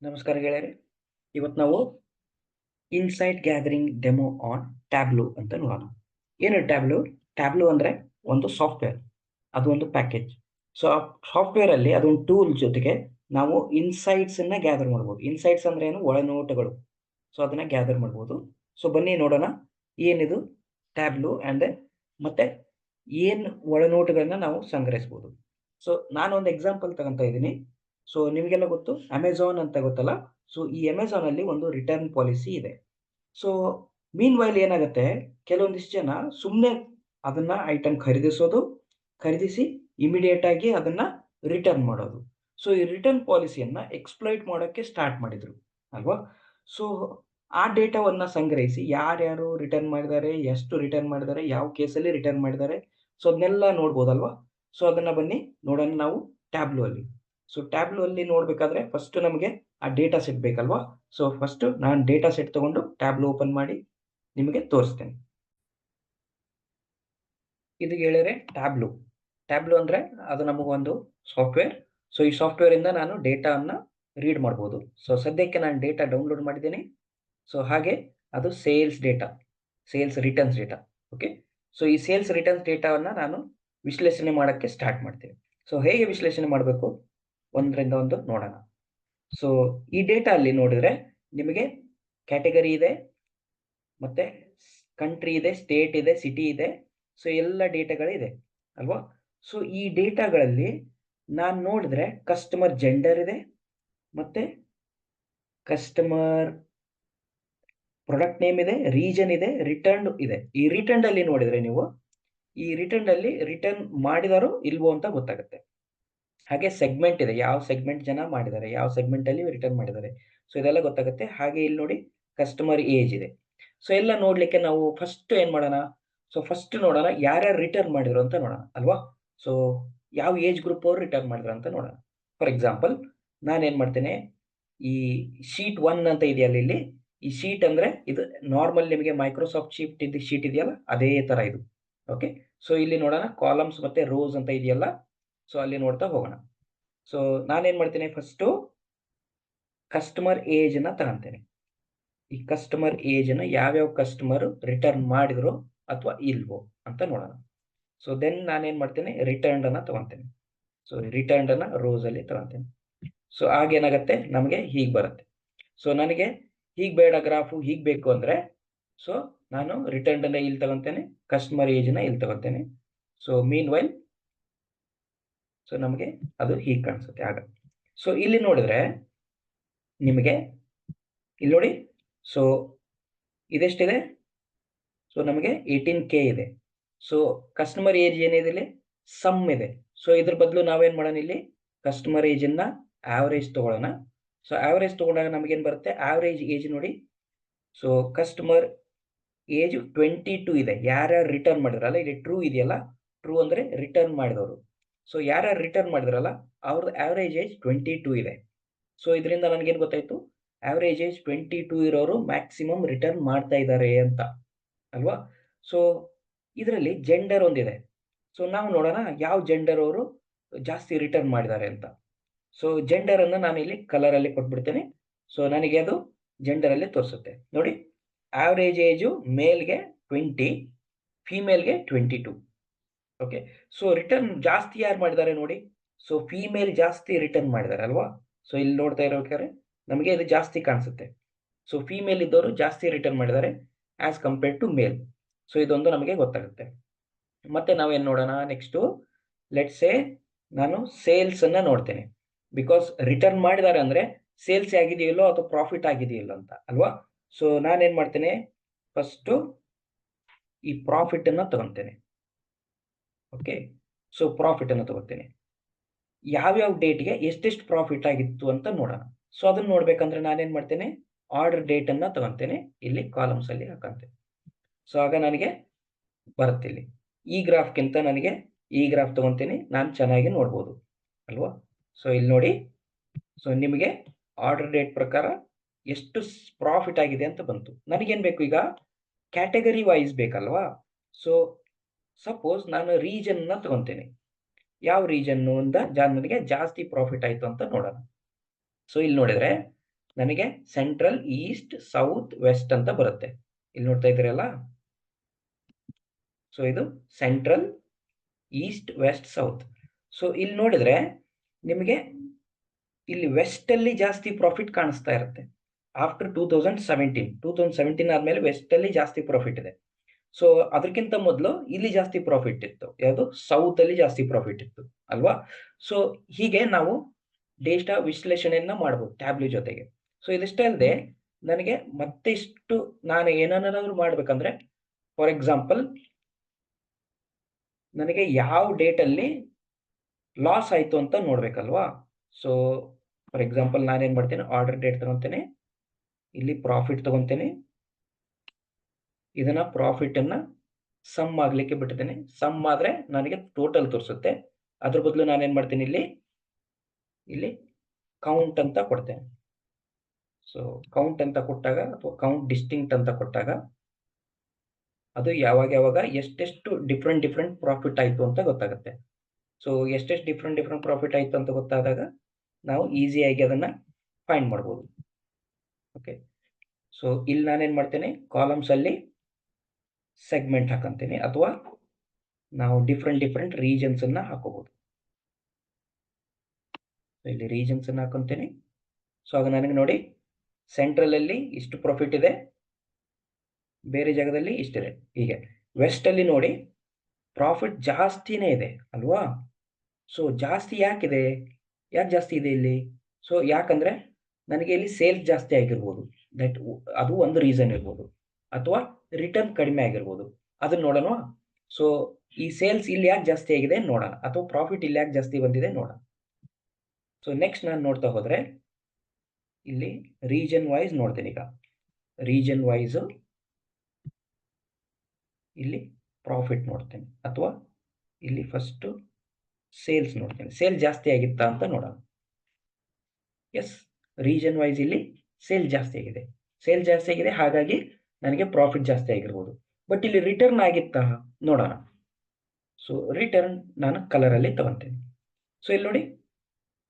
ನಮಸ್ಕಾರ ಗೆಳೆಯರೆ. ಇವತ್ತು ನಾವು ಇನ್ಸೈಟ್ ಗ್ಯಾದರಿಂಗ್ ಡೆಮೋ ಆನ್ ಟ್ಯಾಬ್ಲೂ ಅಂತ ನೋಡೋಣ. ಏನು ಟ್ಯಾಬ್ಲೂ? ಟ್ಯಾಬ್ಲೂ ಅಂದರೆ ಒಂದು ಸಾಫ್ಟ್ವೇರ್, ಅದು ಒಂದು ಪ್ಯಾಕೇಜ್. ಸೊ ಆ ಸಾಫ್ಟ್ವೇರಲ್ಲಿ ಅದೊಂದು ಟೂಲ್ ಜೊತೆಗೆ ನಾವು ಇನ್ಸೈಟ್ಸನ್ನು ಗ್ಯಾದರ್ ಮಾಡ್ಬೋದು. ಇನ್ಸೈಟ್ಸ್ ಅಂದರೆ ಏನು? ಒಳನೋಟಗಳು. ಸೊ ಅದನ್ನು ಗ್ಯಾದರ್ ಮಾಡ್ಬೋದು. ಸೊ ಬನ್ನಿ ನೋಡೋಣ ಏನಿದು ಟ್ಯಾಬ್ಲೂ ಆ್ಯಂಡ್ ಮತ್ತು ಏನು ಒಳನೋಟಗಳನ್ನ ನಾವು ಸಂಗ್ರಹಿಸ್ಬೋದು. ಸೊ ನಾನೊಂದು ಎಕ್ಸಾಂಪಲ್ ತಗೊತಾ ಇದ್ದೀನಿ. ಸೊ ನಿಮಗೆಲ್ಲ ಗೊತ್ತು ಅಮೆಝಾನ್ ಅಂತ ಗೊತ್ತಲ್ಲ. ಸೊ ಈ ಅಮೆಝಾನಲ್ಲಿ ಒಂದು ರಿಟರ್ನ್ ಪಾಲಿಸಿ ಇದೆ. ಸೊ ಮೀನ್ ವೈಲ್ ಏನಾಗುತ್ತೆ, ಕೆಲವೊಂದಿಷ್ಟು ಜನ ಸುಮ್ಮನೆ ಅದನ್ನ ಐಟಮ್ ಖರೀದಿಸಿ ಇಮಿಡಿಯೇಟ್ ಆಗಿ ಅದನ್ನ ರಿಟರ್ನ್ ಮಾಡೋದು. ಸೊ ಈ ರಿಟರ್ನ್ ಪಾಲಿಸಿಯನ್ನ ಎಕ್ಸ್ಪ್ಲೈಟ್ ಮಾಡೋಕ್ಕೆ ಸ್ಟಾರ್ಟ್ ಮಾಡಿದ್ರು ಅಲ್ವಾ. ಸೊ ಆ ಡೇಟಾವನ್ನ ಸಂಗ್ರಹಿಸಿ ಯಾರ್ಯಾರು ರಿಟರ್ನ್ ಮಾಡಿದ್ದಾರೆ, ಎಷ್ಟು ರಿಟರ್ನ್ ಮಾಡಿದ್ದಾರೆ, ಯಾವ ಕೇಸಲ್ಲಿ ರಿಟರ್ನ್ ಮಾಡಿದ್ದಾರೆ, ಸೊ ಅದನ್ನೆಲ್ಲ ನೋಡ್ಬೋದಲ್ವಾ. ಸೊ ಅದನ್ನ ಬನ್ನಿ ನೋಡೋಣ ನಾವು ಟ್ಯಾಬ್ಲೂ ಅಲ್ಲಿ. ಸೊ ಟ್ಯಾಬ್ಲೂ ಅಲ್ಲಿ ನೋಡಬೇಕಾದ್ರೆ ಫಸ್ಟ್ ನಮಗೆ ಆ ಡೇಟಾ ಸೆಟ್ ಬೇಕಲ್ವಾ. ಸೊ ಫಸ್ಟ್ ನಾನು ಡೇಟಾ ಸೆಟ್ ತಗೊಂಡು ಟ್ಯಾಬ್ಲೂ ಓಪನ್ ಮಾಡಿ ನಿಮಗೆ ತೋರಿಸ್ತೇನೆ. ಇದು ಹೇಳಿದ್ರೆ ಟ್ಯಾಬ್ಲೂ. ಟ್ಯಾಬ್ಲೂ ಅಂದರೆ ಅದು ನಮಗೊಂದು ಸಾಫ್ಟ್ವೇರ್. ಸೊ ಈ ಸಾಫ್ಟ್ವೇರ್ ಇಂದ ನಾನು ಡೇಟಾವನ್ನು ರೀಡ್ ಮಾಡ್ಬೋದು. ಸೊ ಸದ್ಯಕ್ಕೆ ನಾನು ಡೇಟಾ ಡೌನ್ಲೋಡ್ ಮಾಡಿದ್ದೀನಿ. ಸೊ ಹಾಗೆ ಅದು sales returns data. Okay. So ಈ ಸೇಲ್ಸ್ ರಿಟರ್ನ್ಸ್ ಡೇಟಾವನ್ನು ನಾನು ವಿಶ್ಲೇಷಣೆ ಮಾಡೋಕ್ಕೆ ಸ್ಟಾರ್ಟ್ ಮಾಡ್ತೀನಿ. ಸೊ ಹೇಗೆ ವಿಶ್ಲೇಷಣೆ ಮಾಡಬೇಕು ಒಂದರಿಂದ ಒಂದು ನೋಡೋಣ. ಸೊ ಈ ಡೇಟಾ ಅಲ್ಲಿ ನೋಡಿದ್ರೆ ನಿಮಗೆ ಕ್ಯಾಟಗರಿ ಇದೆ, ಮತ್ತೆ ಕಂಟ್ರಿ ಇದೆ, ಸ್ಟೇಟ್ ಇದೆ, ಸಿಟಿ ಇದೆ. ಸೊ ಎಲ್ಲ ಡೇಟಾಗಳಿದೆ ಅಲ್ವಾ. ಸೊ ಈ ಡೇಟಾಗಳಲ್ಲಿ ನಾನು ನೋಡಿದ್ರೆ ಕಸ್ಟಮರ್ ಜೆಂಡರ್ ಇದೆ, ಮತ್ತೆ ಕಸ್ಟಮರ್ ಪ್ರಾಡಕ್ಟ್ ನೇಮ್ ಇದೆ, ರೀಜನ್ ಇದೆ, ರಿಟರ್ನ್ ಇದೆ. ಈ ರಿಟರ್ನ್ ಅಲ್ಲಿ ನೋಡಿದ್ರೆ ನೀವು ಈ ರಿಟರ್ನ್ ಅಲ್ಲಿ ರಿಟರ್ನ್ ಮಾಡಿದಾರೋ ಇಲ್ವೋ ಅಂತ ಗೊತ್ತಾಗುತ್ತೆ. ಹಾಗೆ ಸೆಗ್ಮೆಂಟ್ ಇದೆ, ಯಾವ ಸೆಗ್ಮೆಂಟ್ ಜನ ಮಾಡಿದ್ದಾರೆ, ಯಾವ ಸೆಗ್ಮೆಂಟ್ ಅಲ್ಲಿ ರಿಟರ್ನ್ ಮಾಡಿದ್ದಾರೆ, ಸೊ ಇದೆಲ್ಲ ಗೊತ್ತಾಗುತ್ತೆ. ಹಾಗೆ ಇಲ್ಲಿ ನೋಡಿ ಕಸ್ಟಮರ್ ಏಜ್ ಇದೆ. ಸೊ ಎಲ್ಲ ನೋಡ್ಲಿಕ್ಕೆ ನಾವು ಫಸ್ಟ್ ಏನ್ ಮಾಡೋಣ, ಸೊ ಫಸ್ಟ್ ನೋಡೋಣ ಯಾರ್ಯಾರು ರಿಟರ್ನ್ ಮಾಡಿದ್ರು ಅಂತ ನೋಡೋಣ ಅಲ್ವಾ. ಸೊ ಯಾವ ಏಜ್ ಗ್ರೂಪ್ ಅವರು ರಿಟರ್ನ್ ಮಾಡಿದ್ರು ಅಂತ ನೋಡೋಣ. ಫಾರ್ ಎಕ್ಸಾಂಪಲ್ ನಾನೇನ್ ಮಾಡ್ತೇನೆ, ಈ ಶೀಟ್ 1 ಅಂತ ಇದೆಯಲ್ಲ ಇಲ್ಲಿ, ಈ ಶೀಟ್ ಅಂದ್ರೆ ಇದು ನಾರ್ಮಲ್ ನಿಮಗೆ ಮೈಕ್ರೋಸಾಫ್ಟ್ ಶೀಟ್ ಇದೆಯಲ್ಲ ಅದೇ ತರ ಇದು. ಓಕೆ. ಸೊ ಇಲ್ಲಿ ನೋಡೋಣ ಕಾಲಮ್ಸ್ ಮತ್ತೆ ರೋಸ್ ಅಂತ ಇದೆಯಲ್ಲ, ಸೊ ಅಲ್ಲಿ ನೋಡ್ತಾ ಹೋಗೋಣ. ಸೊ ನಾನೇನ್ ಮಾಡ್ತೇನೆ, ಫಸ್ಟ್ ಕಸ್ಟಮರ್ ಏಜ್ ನ ತಗೊಂತೇನೆ. ಈ ಕಸ್ಟಮರ್ ಏಜ್ ನ ಯಾವ್ಯಾವ ಕಸ್ಟಮರ್ ರಿಟರ್ನ್ ಮಾಡಿದ್ರು ಅಥವಾ ಇಲ್ವೋ ಅಂತ ನೋಡೋಣ. ಸೊ ದೆನ್ ನಾನೇನ್ ಮಾಡ್ತೇನೆ, ರಿಟರ್ನ್ ಅನ್ನ ತಗೊಂತೇನೆ. ಸೊ ರಿಟರ್ನ್ ಅನ್ನ ರೋಸ್ ಅಲ್ಲಿ ತಗೊಂತೇನೆ. ಸೊ ಆಗೇನಾಗತ್ತೆ, ನಮಗೆ ಹೀಗ್ ಬರುತ್ತೆ. ಸೊ ನನಗೆ ಹೀಗ್ ಬೇಡ ಗ್ರಾಫು, ಹೀಗ್ ಬೇಕು ಅಂದ್ರೆ ಸೊ ನಾನು ರಿಟರ್ನ್ ಅನ್ನ ಇಲ್ಲಿ ತಗೊಂತೇನೆ, ಕಸ್ಟಮರ್ ಏಜ್ ನ ಇಲ್ಲಿ ತಗೊಂತೇನೆ. ಸೊ ಮೀನ್ ವೈಲ್ ಸೊ ನಮಗೆ ಅದು ಹೀಗೆ ಕಾಣಿಸುತ್ತೆ ಆಗ. ಸೊ ಇಲ್ಲಿ ನೋಡಿದ್ರೆ ನಿಮಗೆ ಇಲ್ಲಿ ನೋಡಿ, ಸೊ ಇದೆಷ್ಟಿದೆ, ಸೊ ನಮಗೆ 18K ಇದೆ. ಸೊ ಕಸ್ಟಮರ್ ಏಜ್ ಏನಿದೆ ಇಲ್ಲಿ ಸಮ್ ಇದೆ. ಸೊ ಇದ್ರ ಬದಲು ನಾವೇನ್ ಮಾಡೋಣ, ಇಲ್ಲಿ ಕಸ್ಟಮರ್ ಏಜ್ ಅನ್ನ ಆವರೇಜ್ ತಗೊಳ್ಳೋಣ. ಸೊ ಆವರೇಜ್ ತಗೊಂಡಾಗ ನಮಗೇನ್ ಬರುತ್ತೆ, ಆವರೇಜ್ ಏಜ್ ನೋಡಿ. ಸೊ ಕಸ್ಟಮರ್ ಏಜ್ 22 ಇದೆ. ಯಾರ್ಯಾರು ರಿಟರ್ನ್ ಮಾಡಿದ್ರಲ್ಲ, ಇಲ್ಲಿ ಟ್ರೂ ಇದೆಯಲ್ಲ, ಟ್ರೂ ಅಂದ್ರೆ ರಿಟರ್ನ್ ಮಾಡಿದವರು. ಸೊ ಯಾರ್ಯಾರು ರಿಟರ್ನ್ ಮಾಡಿದ್ರಲ್ಲ ಅವ್ರದ್ದು ಆವರೇಜ್ ಏಜ್ 22 ಇದೆ. ಸೊ ಇದರಿಂದ ನನಗೇನು ಗೊತ್ತಾಯ್ತು, ಆವರೇಜ್ ಏಜ್ 22 ಇರೋರು ಮ್ಯಾಕ್ಸಿಮಮ್ ರಿಟರ್ನ್ ಮಾಡ್ತಾ ಇದ್ದಾರೆ ಅಂತ ಅಲ್ವಾ. ಸೊ ಇದರಲ್ಲಿ ಜೆಂಡರ್ ಒಂದಿದೆ. ಸೊ ನಾವು ನೋಡೋಣ ಯಾವ ಜೆಂಡರ್ ಅವರು ಜಾಸ್ತಿ ರಿಟರ್ನ್ ಮಾಡಿದ್ದಾರೆ ಅಂತ. ಸೊ ಜೆಂಡರ್ ಅನ್ನು ನಾನು ಇಲ್ಲಿ ಕಲರ್ ಅಲ್ಲಿ ಕೊಟ್ಬಿಡ್ತೇನೆ. ಸೊ ನನಗೆ ಅದು ಜೆಂಡರ್ ಅಲ್ಲಿ ತೋರಿಸುತ್ತೆ ನೋಡಿ. ಆವರೇಜ್ ಏಜು ಮೇಲ್ಗೆ 20, ಫಿಮೇಲ್ಗೆ 22. ಓಕೆ. ಸೊ ರಿಟರ್ನ್ ಜಾಸ್ತಿ ಯಾರು ಮಾಡಿದ್ದಾರೆ ನೋಡಿ, ಸೊ ಫಿಮೇಲ್ ಜಾಸ್ತಿ ರಿಟರ್ನ್ ಮಾಡಿದ್ದಾರೆ ಅಲ್ವಾ. ಸೊ ಇಲ್ಲಿ ನೋಡ್ತಾ ಇರೋಬೇಕಾದ್ರೆ ನಮಗೆ ಇದು ಜಾಸ್ತಿ ಕಾಣಿಸುತ್ತೆ. ಸೊ ಫಿಮೇಲ್ ಇದ್ದವರು ಜಾಸ್ತಿ ರಿಟರ್ನ್ ಮಾಡಿದ್ದಾರೆ as compared to male. So ಇದೊಂದು ನಮಗೆ ಗೊತ್ತಾಗುತ್ತೆ. ಮತ್ತೆ ನಾವೇನ್ ನೋಡೋಣ ನೆಕ್ಸ್ಟ್, ಲೆಟ್ಸ್ ಸೇ ನಾನು ಸೇಲ್ಸ್ ಅನ್ನ ನೋಡ್ತೇನೆ. ಬಿಕಾಸ್ ರಿಟರ್ನ್ ಮಾಡಿದ್ದಾರೆ ಅಂದ್ರೆ ಸೇಲ್ಸ್ ಆಗಿದೆಯಲ್ಲೋ ಅಥವಾ ಪ್ರಾಫಿಟ್ ಆಗಿದೆಯಲ್ಲೋ ಅಂತ ಅಲ್ವಾ. ಸೊ ನಾನೇನ್ ಮಾಡ್ತೇನೆ, ಫಸ್ಟ್ ಈ ಪ್ರಾಫಿಟ್ ಅನ್ನ ತಗೊಂತೇನೆ. ಓಕೆ. ಸೊ ಪ್ರಾಫಿಟ್ ಅನ್ನು ತಗೋತೇನೆ, ಯಾವ್ಯಾವ ಡೇಟ್ಗೆ ಎಷ್ಟೆಷ್ಟು ಪ್ರಾಫಿಟ್ ಆಗಿತ್ತು ಅಂತ ನೋಡೋಣ. ಸೊ ಅದನ್ನ ನೋಡ್ಬೇಕಂದ್ರೆ ನಾನೇನ್ ಮಾಡ್ತೇನೆ, ಆರ್ಡರ್ ಡೇಟ್ ಅನ್ನ ತಗೊಂತೇನೆ, ಇಲ್ಲಿ ಕಾಲಮ್ಸ್ ಅಲ್ಲಿ ಹಾಕಂತೇನೆ. ಸೊ ಆಗ ನನಗೆ ಬರುತ್ತೆ ಇಲ್ಲಿ ಈ ಗ್ರಾಫ್ಗಿಂತ ನನಗೆ ಈ ಗ್ರಾಫ್ ತಗೊಂತೀನಿ, ನಾನು ಚೆನ್ನಾಗಿ ನೋಡ್ಬೋದು ಅಲ್ವಾ. ಸೊ ಇಲ್ಲಿ ನೋಡಿ, ಸೊ ನಿಮಗೆ ಆರ್ಡರ್ ಡೇಟ್ ಪ್ರಕಾರ ಎಷ್ಟು ಪ್ರಾಫಿಟ್ ಆಗಿದೆ ಅಂತ ಬಂತು. ನನಗೇನ್ ಬೇಕು ಈಗ, ಕ್ಯಾಟಗರಿ ವೈಸ್ ಬೇಕಲ್ವಾ. ಸೊ ಸಪೋಸ್ ನಾನು ರೀಜನ್ ನ ತಗೊಂತೇನೆ, ಯಾವ ರೀಜನ್ ನನಗೆ ಜಾಸ್ತಿ ಪ್ರಾಫಿಟ್ ಆಯ್ತು ಅಂತ ನೋಡೋಣ. ಸೊ ಇಲ್ಲಿ ನೋಡಿದ್ರೆ ನನಗೆ ಸೆಂಟ್ರಲ್, ಈಸ್ಟ್, ಸೌತ್, ವೆಸ್ಟ್ ಅಂತ ಬರುತ್ತೆ. ಇಲ್ಲಿ ನೋಡ್ತಾ ಇದ್ದೀರಲ್ಲ. ಸೊ ಇದು central, east, west, south. So ಇಲ್ಲಿ ನೋಡಿದ್ರೆ ನಿಮಗೆ ಇಲ್ಲಿ ವೆಸ್ಟ್ ಅಲ್ಲಿ ಜಾಸ್ತಿ ಪ್ರಾಫಿಟ್ ಕಾಣಿಸ್ತಾ ಇರುತ್ತೆ. ಆಫ್ಟರ್ 2017 ಆದ್ಮೇಲೆ ವೆಸ್ಟ್ ಅಲ್ಲಿ ಜಾಸ್ತಿ ಪ್ರಾಫಿಟ್ ಇದೆ. ಸೊ ಅದಕ್ಕಿಂತ ಮೊದಲು ಇಲ್ಲಿ ಜಾಸ್ತಿ ಪ್ರಾಫಿಟ್ ಇತ್ತು. ಯಾವುದು? ಸೌತ್ ಅಲ್ಲಿ ಜಾಸ್ತಿ ಪ್ರಾಫಿಟ್ ಇತ್ತು ಅಲ್ವಾ? ಸೊ ಹೀಗೆ ನಾವು ಡೇಟಾ ವಿಶ್ಲೇಷಣೆಯನ್ನ ಮಾಡಬಹುದು ಟ್ಯಾಬ್ಲಿ ಜೊತೆಗೆ. ಸೊ ಇದಿಷ್ಟೇ ಅಲ್ಲದೆ ನನಗೆ ಮತ್ತಿಷ್ಟು ನಾನು ಏನನ್ನಾದ್ರೂ ಮಾಡ್ಬೇಕಂದ್ರೆ, ಫಾರ್ ಎಕ್ಸಾಂಪಲ್ ನನಗೆ ಯಾವ ಡೇಟ್ ಅಲ್ಲಿ ಲಾಸ್ ಆಯ್ತು ಅಂತ ನೋಡ್ಬೇಕಲ್ವಾ? ಸೊ ಫಾರ್ ಎಕ್ಸಾಂಪಲ್ ನಾನೇನ್ ಮಾಡ್ತೇನೆ, ಆರ್ಡರ್ ಡೇಟ್ ತಗೊಂತೇನೆ, ಇಲ್ಲಿ ಪ್ರಾಫಿಟ್ ತಗೊಂತೇನೆ, ಇದನ್ನ ಪ್ರಾಫಿಟ್ ಅನ್ನ ಸಮ್ ಆಗ್ಲಿಕ್ಕೆ ಬಿಡ್ತೇನೆ. ಸಮ್ ಆದ್ರೆ ನನಗೆ ಟೋಟಲ್ ತೋರಿಸುತ್ತೆ. ಅದ್ರ ಬದಲು ನಾನೇನ್ ಮಾಡ್ತೀನಿ, ಇಲ್ಲಿ ಕೌಂಟ್ ಅಂತ ಕೊಡ್ತೇನೆ. ಸೊ ಕೌಂಟ್ ಅಂತ ಕೊಟ್ಟಾಗ ಅಥವಾ ಕೌಂಟ್ ಡಿಸ್ಟಿಂಕ್ಟ್ ಅಂತ ಕೊಟ್ಟಾಗ ಅದು ಯಾವಾಗ ಎಷ್ಟೆಷ್ಟು ಡಿಫ್ರೆಂಟ್ ಪ್ರಾಫಿಟ್ ಆಯ್ತು ಅಂತ ಗೊತ್ತಾಗುತ್ತೆ. ಸೊ ಎಷ್ಟೆಷ್ಟು ಡಿಫ್ರೆಂಟ್ ಪ್ರಾಫಿಟ್ ಆಯ್ತು ಅಂತ ಗೊತ್ತಾದಾಗ ನಾವು ಈಸಿಯಾಗಿ ಅದನ್ನ ಫೈಂಡ್ ಮಾಡ್ಬೋದು. ಓಕೆ, ಸೊ ಇಲ್ಲಿ ನಾನೇನ್ ಮಾಡ್ತೇನೆ, ಕಾಲಮ್ಸ್ ಅಲ್ಲಿ ಸೆಗ್ಮೆಂಟ್ ಹಾಕಂತೇನೆ, ಅಥವಾ ನಾವು ಡಿಫ್ರೆಂಟ್ ರೀಜನ್ಸ್ ಅನ್ನ ಹಾಕೋಬಹುದು. ಇಲ್ಲಿ ರೀಜನ್ಸ್ ಅನ್ನ ಹಾಕೊಂತೇನೆ. ಸೊ ಆಗ ನನಗೆ ನೋಡಿ, ಸೆಂಟ್ರಲ್ ಅಲ್ಲಿ ಇಷ್ಟು ಪ್ರಾಫಿಟ್ ಇದೆ, ಬೇರೆ ಜಾಗದಲ್ಲಿ ಇಷ್ಟಿದೆ. ಹೀಗೆ ವೆಸ್ಟ್ ಅಲ್ಲಿ ನೋಡಿ ಪ್ರಾಫಿಟ್ ಜಾಸ್ತಿನೇ ಇದೆ ಅಲ್ವಾ? ಸೊ ಜಾಸ್ತಿ ಯಾಕಿದೆ? ಯಾಕೆ ಜಾಸ್ತಿ ಇದೆ ಇಲ್ಲಿ? ಸೊ ಯಾಕಂದ್ರೆ ನನಗೆ ಇಲ್ಲಿ ಸೇಲ್ಸ್ ಜಾಸ್ತಿ ಆಗಿರ್ಬೋದು, ಅದು ಒಂದು ರೀಸನ್ ಇರ್ಬೋದು, ಅಥವಾ ರಿಟರ್ನ್ ಕಡಿಮೆ ಆಗಿರ್ಬೋದು. ಅದನ್ನ ನೋಡೋಣ. ಸೊ ಈ ಸೇಲ್ಸ್ ಇಲ್ಲಿ ಯಾಕೆ ಜಾಸ್ತಿ ಆಗಿದೆ ನೋಡೋಣ, ಅಥವಾ ಪ್ರಾಫಿಟ್ ಇಲ್ಲಿ ಯಾಕೆ ಜಾಸ್ತಿ ಬಂದಿದೆ ನೋಡೋಣ. ಸೊ ನೆಕ್ಸ್ಟ್ ನಾನು ನೋಡ್ತಾ ಹೋದ್ರೆ ಇಲ್ಲಿ ರೀಜನ್ ವೈಸ್ ನೋಡ್ತೇನೆ. ಈಗ ರೀಜನ್ ವೈಸ್ ಇಲ್ಲಿ ಪ್ರಾಫಿಟ್ ನೋಡ್ತೇನೆ, ಅಥವಾ ಇಲ್ಲಿ ಫಸ್ಟ್ ಸೇಲ್ಸ್ ನೋಡ್ತೇನೆ. ಸೇಲ್ ಜಾಸ್ತಿ ಆಗಿತ್ತಾ ಅಂತ ನೋಡೋಣ. ಎಸ್, ರೀಜನ್ ವೈಸ್ ಇಲ್ಲಿ ಸೇಲ್ ಜಾಸ್ತಿ ಆಗಿದೆ, ಹಾಗಾಗಿ ನನಗೆ ಪ್ರಾಫಿಟ್ ಜಾಸ್ತಿ ಆಗಿರ್ಬೋದು. ಬಟ್ ಇಲ್ಲಿ ರಿಟರ್ನ್ ಆಗಿತ್ತಾ ನೋಡೋಣ. ಸೊ ರಿಟರ್ನ್ ನಾನು ಕಲರ್ ಅಲ್ಲಿ ತಗೊಂತೇನೆ. ಸೊ ಇಲ್ಲಿ ನೋಡಿ,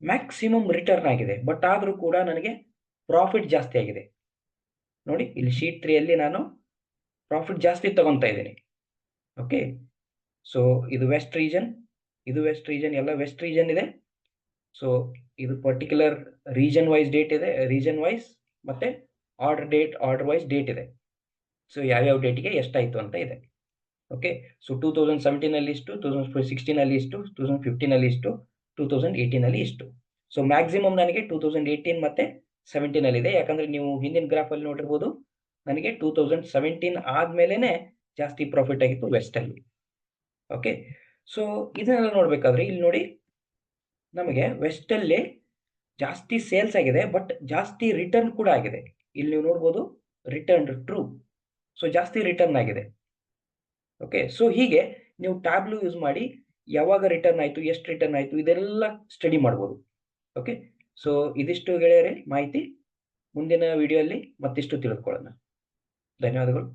ಮ್ಯಾಕ್ಸಿಮಮ್ ರಿಟರ್ನ್ ಆಗಿದೆ, ಬಟ್ ಆದ್ರೂ ಕೂಡ ನನಗೆ ಪ್ರಾಫಿಟ್ ಜಾಸ್ತಿ ಆಗಿದೆ. ನೋಡಿ, ಇಲ್ಲಿ ಶೀಟ್ 3 ಅಲ್ಲಿ ನಾನು ಪ್ರಾಫಿಟ್ ಜಾಸ್ತಿ ತಗೊಂತಾ ಇದ್ದೀನಿ. ಓಕೆ, ಸೊ ಇದು ವೆಸ್ಟ್ ರೀಜನ್, ಎಲ್ಲ ವೆಸ್ಟ್ ರೀಜನ್ ಇದೆ. ಸೊ ಇದು ಪರ್ಟಿಕ್ಯುಲರ್ ರೀಜನ್ ವೈಸ್ ಡೇಟ್ ಇದೆ, ರೀಜನ್ ವೈಸ್ ಮತ್ತೆ ಆರ್ಡರ್ ವೈಸ್ ಡೇಟ್ ಇದೆ. ಸೊ ಯಾವ್ಯಾವ ಡೇಟ್ಗೆ ಎಷ್ಟಾಯ್ತು ಅಂತ ಇದೆ. ಓಕೆ, ಸೊ 2017 ಅಲ್ಲಿ ಇಷ್ಟು, 2016 ಅಲ್ಲಿ ಇಷ್ಟು, 2015 ಅಲ್ಲಿ ಇಷ್ಟು, 2018 ಅಲ್ಲಿ ಇಷ್ಟು. ಸೊ ಮ್ಯಾಕ್ಸಿಮಮ್ ನನಗೆ 2018 ಮತ್ತೆ 17 ಅಲ್ಲಿ ಇದೆ. ಯಾಕಂದ್ರೆ ನೀವು ಹಿಂದಿನ ಗ್ರಾಫ್ ಅಲ್ಲಿ ನೋಡಿರ್ಬೋದು, ನನಗೆ 2017 ಆದ್ಮೇಲೆನೆ ಜಾಸ್ತಿ ಪ್ರಾಫಿಟ್ ಆಗಿತ್ತು ವೆಸ್ಟ್ ಅಲ್ಲಿ. ಓಕೆ, ಸೊ ಇದನ್ನೆಲ್ಲ ನೋಡ್ಬೇಕಾದ್ರೆ ಇಲ್ಲಿ ನೋಡಿ, ನಮಗೆ ವೆಸ್ಟ್ ಅಲ್ಲಿ ಜಾಸ್ತಿ ಸೇಲ್ಸ್ ಆಗಿದೆ, ಬಟ್ ಜಾಸ್ತಿ ರಿಟರ್ನ್ ಕೂಡ ಆಗಿದೆ. ಇಲ್ಲಿ ನೀವು ನೋಡ್ಬೋದು, ರಿಟರ್ನ್ ಟ್ರೂ. ಸೊ ಜಾಸ್ತಿ ರಿಟರ್ನ್ ಆಗಿದೆ. ಓಕೆ, ಸೊ ಹೀಗೆ ನೀವು ಟ್ಯಾಬ್ಲು ಯೂಸ್ ಮಾಡಿ ಯಾವಾಗ ರಿಟರ್ನ್ ಆಯ್ತು, ಎಷ್ಟು ರಿಟರ್ನ್ ಆಯ್ತು, ಇದೆಲ್ಲ ಸ್ಟಡಿ ಮಾಡ್ಬೋದು. ಓಕೆ, ಸೊ ಇದಿಷ್ಟು ಗೆಳೆಯರೇ ಮಾಹಿತಿ. ಮುಂದಿನ ವಿಡಿಯೋ ಅಲ್ಲಿ ಮತ್ತಿಷ್ಟು ತಿಳಿದುಕೊಳ್ಳೋಣ. ಧನ್ಯವಾದಗಳು.